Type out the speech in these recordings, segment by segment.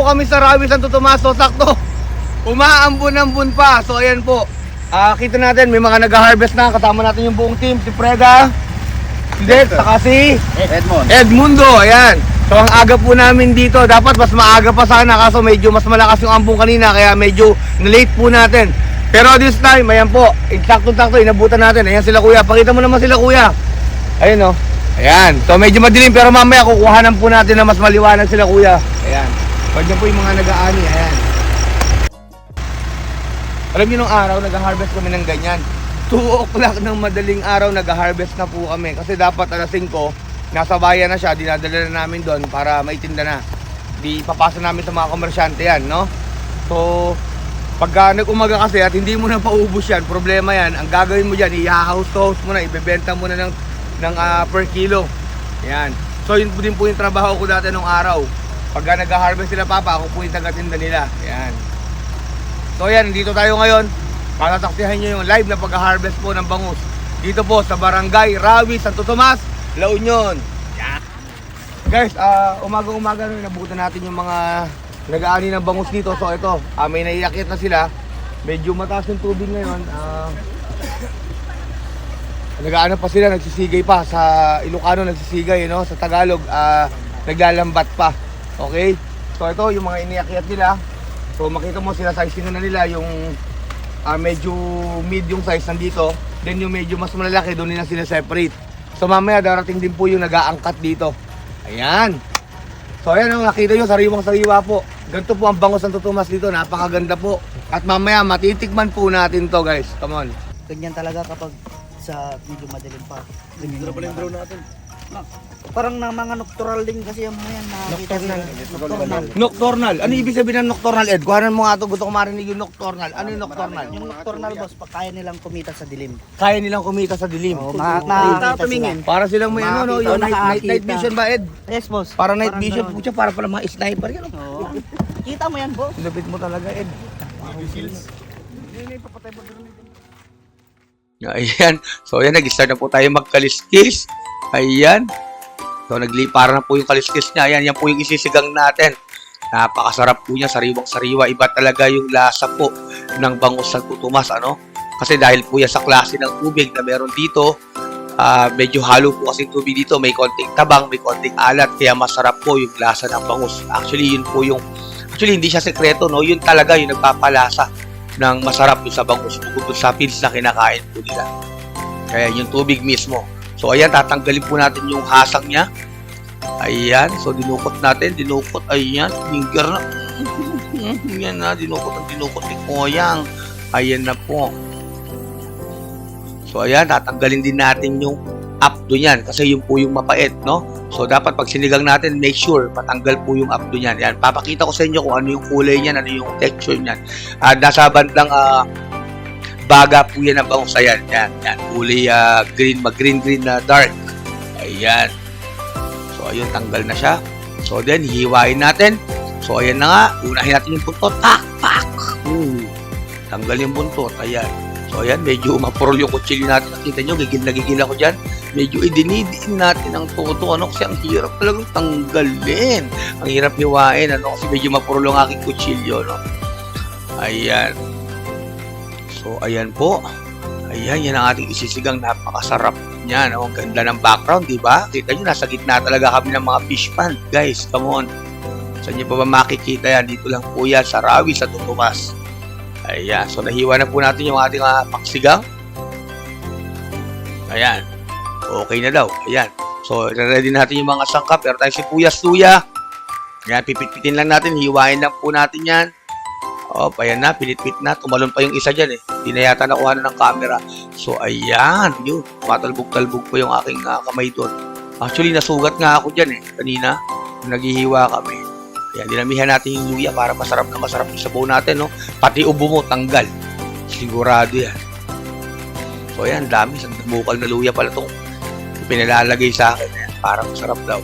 Kami sa Rawi Santo Tomas, so sakto umaambon-ambon pa. So ayan po, kita natin may mga nag-harvest na. Kasama natin yung buong team, si Prega, si Dex, saka si Edmundo. Ayan, so ang aga po namin dito. Dapat mas maaga pa sana, kaso medyo mas malakas yung ambon kanina, kaya medyo na-late po natin. Pero this time, ayan po, eksakto-sakto inabutan natin. Ayan sila kuya, pakita mo naman sila kuya. Ayan o, ayan, so medyo madilim, pero mamaya kukuhanan po natin na mas maliwanag sila kuya. Ayan, pag yan po yung mga nag-aani, ayan. Alam niyo nung araw, nag-harvest kami ng ganyan. 2 o'clock ng madaling araw, nag-harvest na po kami. Kasi dapat alas 5, nasa bayan na siya, dinadala na namin doon para maitinda na. Di papasa namin sa mga komersyante yan, no? So, pagka nag-umaga kasi at hindi mo na paubos yan, problema yan. Ang gagawin mo dyan, i-house-to-house mo na, ibebenta mo na ng per kilo. Ayan. So, yun po din po yung trabaho ko dati nung araw. Pagka nag-harvest sila papa, ako po yung taga-tinda nila. Ayan. So ayan, dito tayo ngayon. Patataktihan nyo yung live na pag-harvest po ng bangus. Dito po sa Barangay Rawi Santo Tomas, La Union. Ayan. Guys, umaga-umaga nabutan natin yung mga nag-aani ng bangus dito. So ito, may naiakit na sila. Medyo mataas yung tubig ngayon. Nag-aano pa sila, nagsisigay pa. Sa Ilocano nagsisigay, no? Sa Tagalog, naglalambat pa. Okay? So ito yung mga iniakyat nila. So makita mo sila size na nila yung medyo medium size nandito. Then yung medyo mas malalaki doon nila sila separate. So mamaya darating din po yung nag-aangkat dito. Ayan. So ayan, nakita nyo, sariwang-sariwa po. Ganito po ang bangus ng Santo Tomas dito. Napakaganda po. At mamaya matitikman po natin to guys. Come on. Ganyan talaga kapag sa medyo madilim pa. Ganyan pala yung drone natin. Parang na mga nocturnal din kasi yung mga yan. Nocturnal. Nocturnal. Ano ibig sabihin ng nocturnal, Ed? Kuhanan mo nga ito, gusto ko marinig yung nocturnal. Ano yung nocturnal? Yung nocturnal boss, kaya nilang kumita sa dilim. Kaya nilang kumita sa dilim. Oo, makakita tumingin. Para silang may ano, no? Yung night vision ba, Ed? Yes boss. Para night vision po siya, para pala mga sniper yan. Oo. Kita mo yan boss. Lupit mo talaga, Ed. Ayan. So ayan, nag-start na po tayo magkaliskis. Ayan. So naglipara na po yung kaliskis niya. Ayan, yan po yung isisigang natin. Napakasarap po niya, sariwang-sariwa. Iba talaga yung lasa po ng bangus Santo Tomas, ano? Kasi dahil po yan sa klase ng tubig na meron dito, medyo halo po kasi tubig dito. May konting tabang, may konting alat. Kaya masarap po yung lasa ng bangus. Actually, yun po yung... Actually, hindi siya sekreto, no? Yun talaga yung nagpapalasa ng masarap yung sa bangus. Bukod sa pills na kinakain po nila. Kaya yung tubig mismo. So ayan, tatanggalin po natin yung hasang niya. Ayan, so dinukot natin, ayan, finger na. Ayan na, dinukot ni Koyang. Ayan na po. So ayan, tatanggalin din natin yung abdo niyan kasi yun po yung mapait, no? So dapat pag sinigang natin, make sure matanggal po yung abdo niyan. Ayan, papakita ko sa inyo kung ano yung kulay niyan, ano yung texture niyan. Nasa bandang baga po yan ang bangus. Ayan, yan, kulay green, mag-green na dark. Ayan. So, ayun, tanggal na siya. So, then, hihiwain natin. So, ayan na nga. Unahin natin yung buntot. Tak! Tanggal yung buntot. Ayan. So, ayan, medyo umapurol yung kutsilyo natin. Nakita nyo, gigil na gigil ako dyan. Medyo idinidiin natin ang toto. Ano? Kasi ang hirap talagang tanggalin. Ang hirap hiwain. Ano? Kasi medyo mapurol ang aking kutsilyo. No? Ayan. So, ayan po. Ayan, yan ang ating isisigang. Napakasarap niyan. Ang ganda ng background, di ba? Kita nyo, nasa gitna talaga kami ng mga fish pond. Guys, come on. Saan nyo pa ba makikita yan? Dito lang po yan sa Rawi Santo Tomas. Ayan. So, nahiwa na po natin yung ating paksigang. Ayan. Okay na daw. Ayan. So, ready natin yung mga sangkap. Pero tayo sibuyas, luya. Ayan, pipit-pitin lang natin. Hiwain lang po natin yan. Oh, ayan na, pinitpit na. Tumalon pa yung isa dyan eh. Hindi na yata nakuha na ng camera. So, ayan. Yun. Matalbog-talbog po yung aking kamay doon. Actually, nasugat nga ako dyan eh. Kanina, naghihiwa kami. Kaya dinamihan natin yung luya para masarap na masarap yung sabaw natin, no? Pati ubo mo, tanggal. Sigurado yan. So, ayan. Dami. Bukal na luya pala itong pinalalagay sa akin. Ayan, parang masarap daw.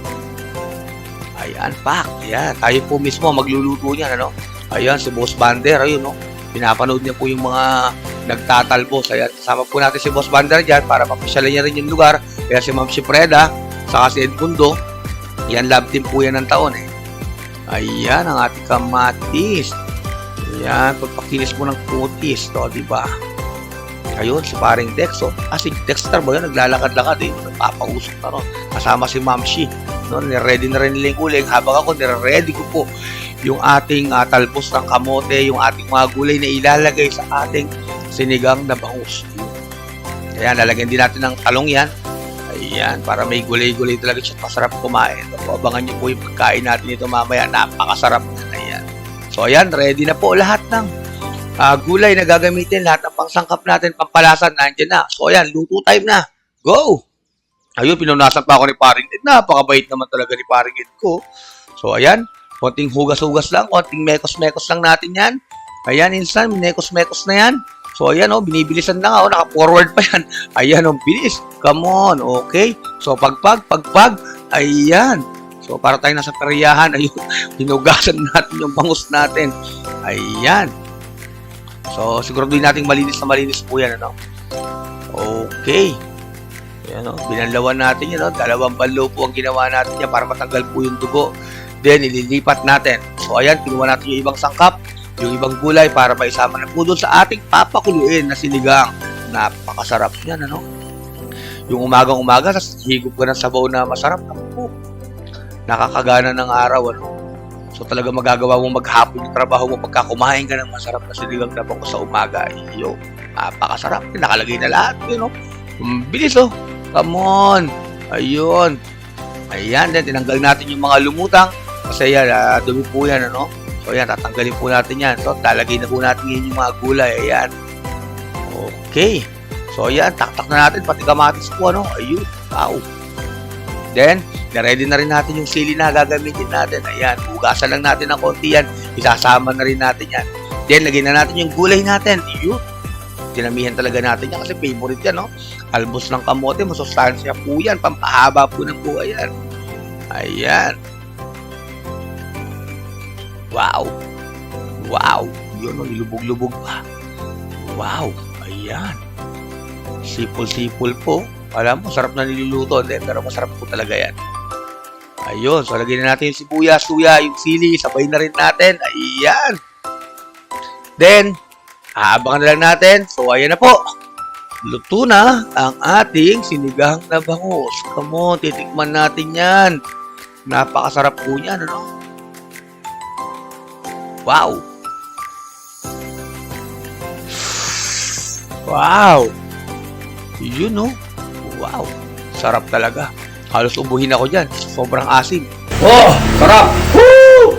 Ayan, pak. Ayan. Tayo po mismo magluluto niyan, ano? Ayan, si Boss Bander, ayun, no? Pinapanood niya po yung mga nagtatalbos. Ayan, kasama po natin si Boss Bander dyan para mapasyalan niya rin yung lugar. Kaya si Ma'am Shipreda, saka si Edmundo, yan, love team po yan ng taon, eh. Ayan, ang ating kamatis. Ayan, pagpakinis mo ng kutis, to, diba? Ayun, si paring Dex, oh. Si Dexter ba yun? Naglalakad-lakad, eh. Nagpapausok na, no? Kasama si Ma'am Shi. No? Niready na rin nila yung uling. Habang ako, nire-ready ko po yung ating talbos ng kamote, yung ating mga gulay na ilalagay sa ating sinigang na bangus. Ayan, lalagyan din natin ng talong yan. Ayan, para may gulay-gulay talaga siya. Masarap kumain. So, abangan nyo po yung pagkain natin ito mamaya. Napakasarap na. Ayan. So, ayan, ready na po lahat ng gulay na gagamitin. Lahat ng pangsangkap natin, pampalasan, nandiyan na. So, ayan, luto time na. Go! Ayun, pinunasan pa ako ni Paring Ed. Napakabait naman talaga ni Paring Ed ko. So, ayan. Konting hugas-hugas lang, konting mekos-mekos lang natin yan. Ayan, instant, mekos-mekos na yan. So, ayan, binibilisan na nga, naka-forward pa yan. Ayan, bilis. Come on, okay. So, pagpag, ayan. So, para tayo nasa peryahan, ayun, hinugasan natin yung bangus natin. Ayan. So, siguraduhin natin malinis na malinis po yan, ano. Okay. Ayan, binanlawan natin yan, 2 banlaw po ang ginawa natin yan para matanggal po yung dugo. Then, ililipat natin. So, ayan, kinuha natin yung ibang sangkap, yung ibang gulay para maisama na po doon sa ating papakuluin na sinigang. Napakasarap niyan, ano? Yung umagang-umaga, higop ka ng sabaw na masarap. Po. Nakakagana ng araw, ano? So, talaga magagawa mo maghapon yung trabaho mo pagka kumain ka ng masarap na sinigang na bangus sa umaga. Iyo, napakasarap. Nakalagay na lahat, yun, no? Bilis, oh. Come on. Ayun. Ayan, then tinanggal natin yung mga lumutang. Kasi yan, dumi po yan, ano? So, ayan, tatanggalin po natin yan. So, talagay na po natin yung mga gulay. Ayan. Okay. So, ayan, taktak na natin. Pati kamatis po, ano? Ayun. Wow. Then, na-ready na rin natin yung sili na gagamitin natin. Ayan, hugasan lang natin ng konti yan. Isasama na rin natin yan. Then, lagyan na natin yung gulay natin. Ayun. Dinamihan talaga natin yan kasi favorite yan, no? Albos ng kamote, masustansya po yan. Pampahaba po ng buhay yan. Ayan. Wow. Wow. Yun, no? Ilubog-lubog pa. Wow. Ayan. Sipol-sipol po. Alam mo, sarap na niluluto. Pero masarap po talaga yan. Ayun. So, lagyan na natin yung sibuyas, suya, yung sili. Sabay na rin natin. Ayan. Then, aabangan na lang natin. So, ayan na po. Luto na ang ating sinigang na bangus. Come on, titikman natin yan. Napakasarap po niyan, ano? Wow! Wow! Yun, no? Wow! Sarap talaga. Halos ubuhin ako dyan. Sobrang asim. Oh! Sarap! Woo!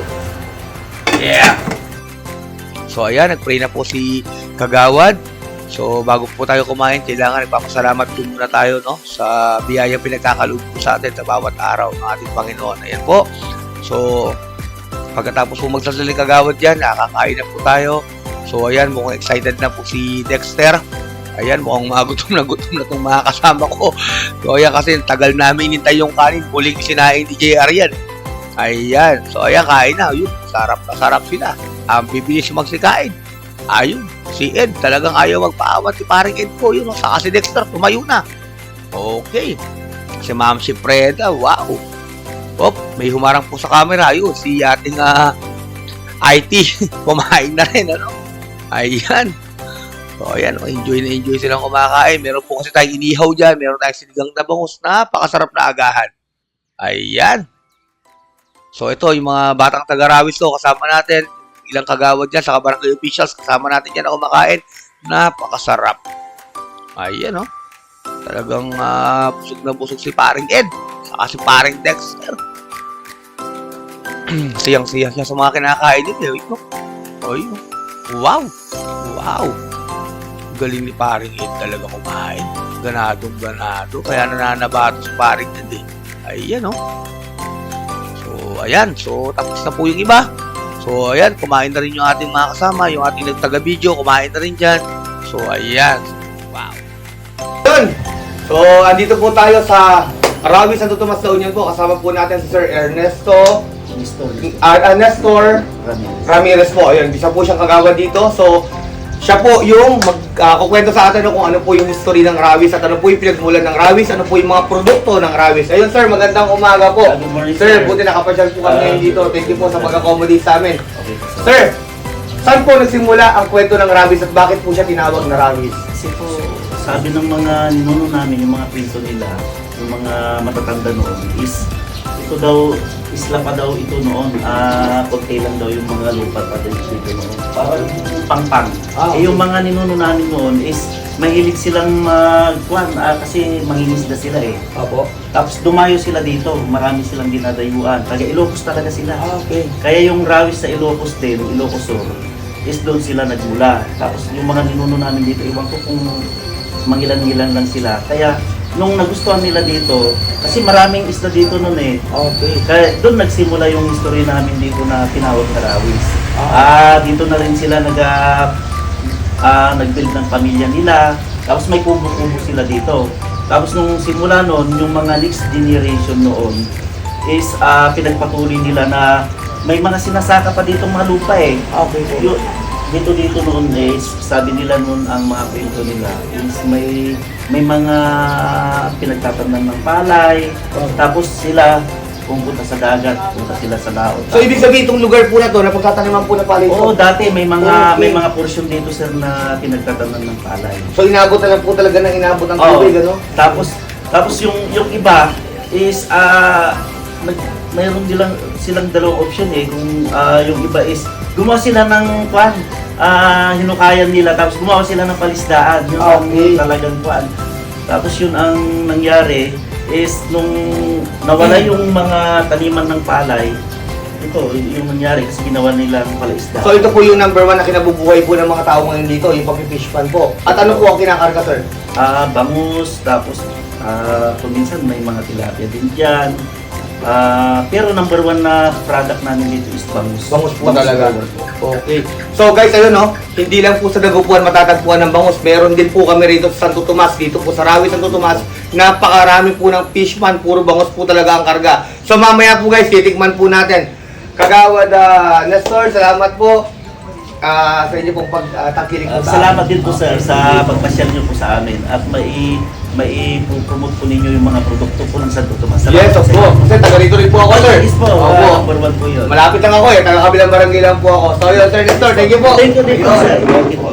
Yeah! So, ayan. Nag-pray na po si Kagawad. So, bago po tayo kumain, kailangan nagpapasalamat po muna tayo, no? Sa biyaya pinagkakaloob po sa atin sa bawat araw ng ating Panginoon. Ayan po. So, pagkatapos po magsasaling Kagawad dyan, nakakain na po tayo. So, ayan, mukhang excited na po si Dexter. Ayan, mukhang gutom na itong mga kasama ko. So, ayan, kasi tagal namin inintay yung kanin. Huling sinain ni JR yan. Ayan. So, ayan, kain na. Ayun, sarap na sarap sila. Bibilis magsikain. Ayun, si Ed, talagang ayaw magpaawat si paring Ed ko. Yun, saka si Dexter, tumayo na. Okay. Si Ma'am Shipreda, wow. Op, may humarang po sa camera. Ayun, si ating IT, kumain na rin, ano? Ayan. So, ayan, enjoy na enjoy silang kumakain. Meron po kasi tayong inihaw dyan. Meron tayong sinigang na bangus. Napakasarap na agahan. Ayan. So, ito, yung mga batang taga-Rawis to, kasama natin. Ilang kagawad dyan, sa barangay officials, kasama natin yan na kumakain. Napakasarap. Ayan, no? Talagang busog na busog si paring Ed. Saka si paring Dexter. Siyang-siya siya sa mga kinakain nito. Ayun. Wow! Wow! Galing ni paring Ed talaga kumain. Ganadong ganado. Kaya nananabato si paring Ed eh. Ayan oh. So, ayan. So, tapos na po yung iba. So, ayan. Kumain na rin yung ating mga kasama. Yung ating nagtaga-video. Kumain na rin dyan. So, ayan. Wow. Yun! So, andito po tayo sa Rawi Santo Tomas La Union po. Kasama po natin si Sir Ernesto Nestor Ramirez po. Ayun, isa po siyang kagawad dito. So, siya po yung magkukwento sa atin kung ano po yung history ng Rawis at ano po yung pinagmulan ng Rawis, ano po yung mga produkto ng Rawis. Ayun sir, magandang umaga po. Good morning, Sir, sir. buti nakapasyal po kami ngayon dito. Thank you po sa pag-accommodate sa amin. Okay. Sir, saan po nagsimula ang kwento ng Rawis at bakit po siya tinawag na Rawis? Kasi po, sabi ng mga ninuno namin, yung mga kwento nila, yung mga matatanda noon, is ito daw, isla pa daw ito noon, konti lang daw yung mga lupa pa dito noon. Parang pangpang. Yung mga ninuno namin noon is mahilig silang magkuhan kasi mangingisda sila eh. Opo. Tapos dumayo sila dito, marami silang dinadayuan. Taga Ilocos talaga sila. Okay. Kaya yung Rawis sa Ilocos din, Ilocos Sur, is doon sila nagmula. Tapos yung mga ninuno namin dito, iwan ko kung mangilan-ngilan lang sila. Kaya nung nagustuhan nila dito, kasi maraming isla dito noon eh. Okay. Kaya doon nagsimula yung history namin dito na tinawag na Rawis. Dito na rin sila nag-build ng pamilya nila. Tapos may kubo-kubo sila dito. Tapos nung simula noon, yung mga next generation noon is pinagpatuloy nila na may mga sinasaka pa dito mga lupa eh. Okay po. Dito noon is sabi nila noon ang mga kwento nila is may mga pinagtatamnan ng palay. Tapos sila pumunta sa dagat, pumunta sila sa laot. So ibig sabihin itong lugar po na to na pagtataniman po na palay ito? Oo, dati may mga Okay. may mga portion dito sir na pinagtatamnan ng palay. So inabot na lang po talaga ng inabot ng tubig, ano? Tapos yung iba is mayroon silang dalawang option eh. Kung yung iba is gumawa sila ng kwan, hinukayan nila tapos gumawa sila ng palisdaan. Yun ang Okay. talagang kwan. Tapos yun ang nangyari is nung nawala yung mga taniman ng palay, ito yung nangyari kasi ginawa nila ng palisdaan. So ito po yung number 1 na kinabubuhay po ng mga tao ngayon dito, yung pag-fish pan po. At ano po ang kinakarga, sir? Bangus, tapos kung minsan may mga tilapia din dyan. Pero number 1 na product namin dito is bangus. Bangus po talaga. po. Okay. So guys, ayun no, hindi lang po sa Dagupuan matatagpuan ng bangus. Meron din po kami rito sa Santo Tomas, dito po sa Rawi Santo Tomas. Napakarami po ng fish pan, puro bangus po talaga ang karga. So mamaya po guys, titikman po natin. Kagawad Nestor, salamat po sa inyo pong pagtangkilik po sa Salamat din po sir sa pagpasyal niyo po sa amin at mai-promote po ninyo yung mga produkto po ng Santo Tomas. Salamat Yes, of sa inyo. course. Kasi taga rito rin po ako, sir. Yes po, Opo. number 1 po yun. Malapit lang ako eh, taga kabilang barangay lang po ako. So yun, Sir Nestor, thank you po. Thank you, Yun. sir. Thank you po.